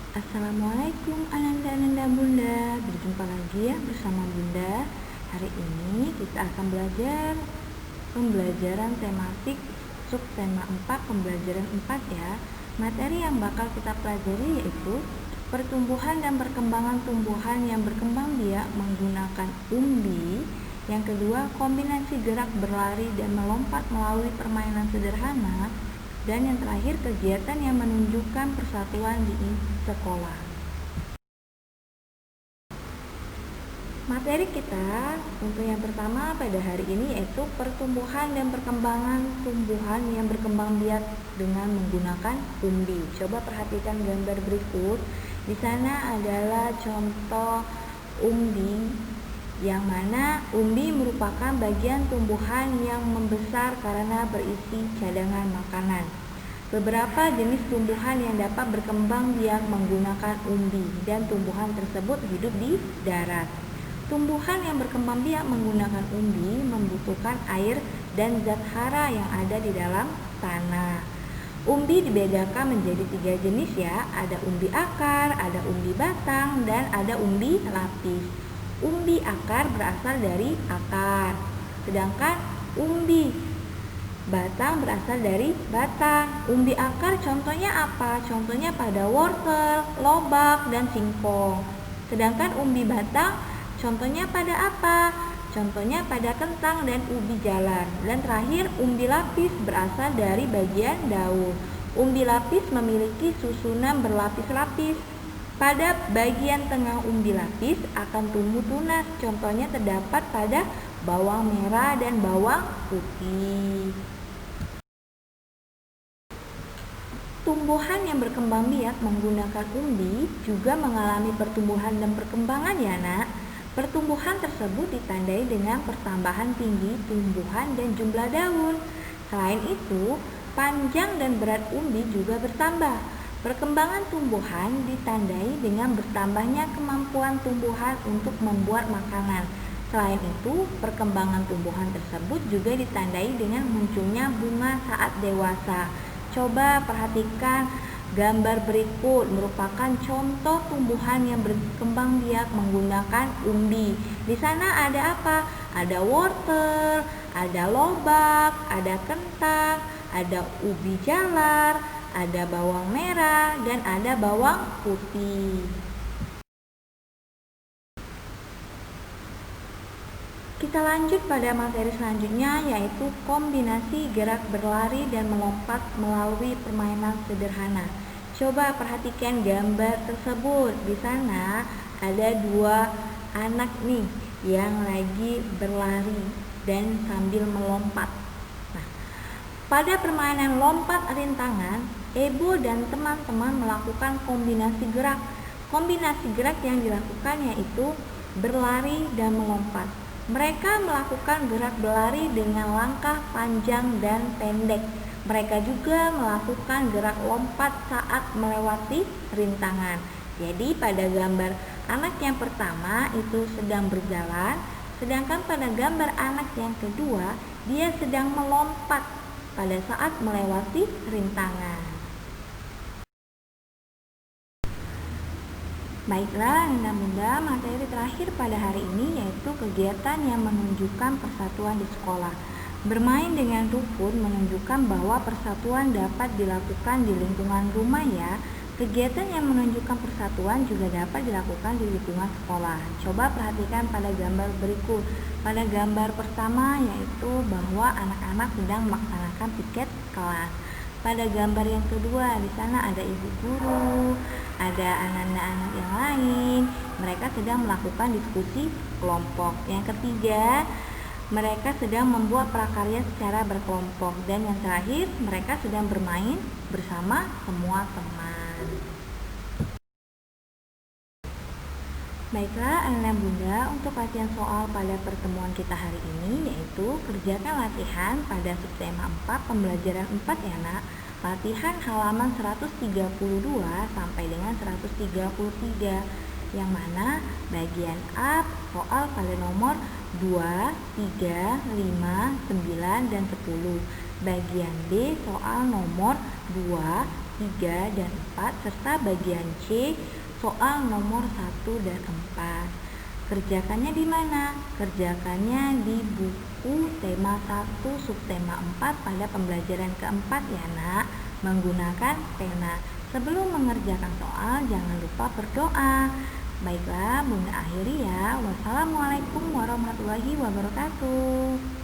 Assalamualaikum Ananda-ananda Bunda. Berjumpa lagi ya bersama Bunda. Hari ini kita akan belajar pembelajaran tematik subtema 4 pembelajaran 4 ya. Materi yang bakal kita pelajari yaitu pertumbuhan dan perkembangan tumbuhan yang berkembang biak menggunakan umbi. Yang kedua, kombinasi gerak berlari dan melompat melalui permainan sederhana. Dan yang terakhir, kegiatan yang menunjukkan persatuan di sekolah. Materi kita untuk yang pertama pada hari ini yaitu pertumbuhan dan perkembangan tumbuhan yang berkembang biak dengan menggunakan umbi. Coba perhatikan gambar berikut. Di sana adalah contoh umbi, yang mana umbi merupakan bagian tumbuhan yang membesar karena berisi cadangan makanan. Beberapa jenis tumbuhan yang dapat berkembang biak menggunakan umbi, dan tumbuhan tersebut hidup di darat. Tumbuhan yang berkembang biak menggunakan umbi membutuhkan air dan zat hara yang ada di dalam tanah. Umbi dibedakan menjadi 3 jenis ya, ada umbi akar, ada umbi batang, dan ada umbi lapis. Umbi akar berasal dari akar, sedangkan umbi batang berasal dari batang. Umbi akar contohnya apa? Contohnya pada wortel, lobak, dan singkong. Sedangkan umbi batang contohnya pada apa? Contohnya pada kentang dan ubi jalar. Dan terakhir, umbi lapis berasal dari bagian daun. Umbi lapis memiliki susunan berlapis-lapis. Pada bagian tengah umbi lapis akan tumbuh tunas. Contohnya terdapat pada bawang merah dan bawang putih. Tumbuhan yang berkembang biak menggunakan umbi juga mengalami pertumbuhan dan perkembangan ya nak. Pertumbuhan tersebut ditandai dengan pertambahan tinggi tumbuhan dan jumlah daun. Selain itu, panjang dan berat umbi juga bertambah. Perkembangan tumbuhan ditandai dengan bertambahnya kemampuan tumbuhan untuk membuat makanan. Selain itu, perkembangan tumbuhan tersebut juga ditandai dengan munculnya bunga saat dewasa. Coba perhatikan gambar berikut, merupakan contoh tumbuhan yang berkembang biak menggunakan umbi. Di sana ada apa? Ada wortel, ada lobak, ada kentang, ada ubi jalar, ada bawang merah, dan ada bawang putih. Kita lanjut pada materi selanjutnya, yaitu kombinasi gerak berlari dan melompat melalui permainan sederhana. Coba perhatikan gambar tersebut. Di sana ada 2 anak nih yang lagi berlari dan sambil melompat. Nah, pada permainan lompat rintangan, Ebo dan teman-teman melakukan kombinasi gerak. Kombinasi gerak yang dilakukan yaitu berlari dan melompat. Mereka melakukan gerak berlari dengan langkah panjang dan pendek. Mereka juga melakukan gerak lompat saat melewati rintangan. Jadi pada gambar anak yang pertama itu sedang berjalan, sedangkan pada gambar anak yang kedua dia sedang melompat pada saat melewati rintangan. Baiklah, Bunda, materi terakhir pada hari ini yaitu kegiatan yang menunjukkan persatuan di sekolah. Bermain dengan rukun menunjukkan bahwa persatuan dapat dilakukan di lingkungan rumah ya. Kegiatan yang menunjukkan persatuan juga dapat dilakukan di lingkungan sekolah. Coba perhatikan pada gambar berikut. Pada gambar pertama yaitu bahwa anak-anak sedang melaksanakan piket kelas. Pada gambar yang kedua, di sana ada ibu guru, ada anak-anak yang lain. Mereka sedang melakukan diskusi kelompok. Yang ketiga, mereka sedang membuat prakarya secara berkelompok. Dan yang terakhir, mereka sedang bermain bersama semua teman. Baiklah anak bunda, untuk latihan soal pada pertemuan kita hari ini yaitu kerjakan latihan pada subtema 4 pembelajaran 4 ya nak. Latihan halaman 132 sampai dengan 133, yang mana bagian A soal pada nomor 2, 3, 5, 9, dan 10. Bagian B soal nomor 2, 3, dan 4, serta bagian C soal nomor 1 dan 4. Kerjakannya di mana? Kerjakannya di buku tema 1 subtema 4 pada pembelajaran keempat ya nak, menggunakan pena. Sebelum mengerjakan soal jangan lupa berdoa. Baiklah, Bunda akhiri ya. Wassalamualaikum warahmatullahi wabarakatuh.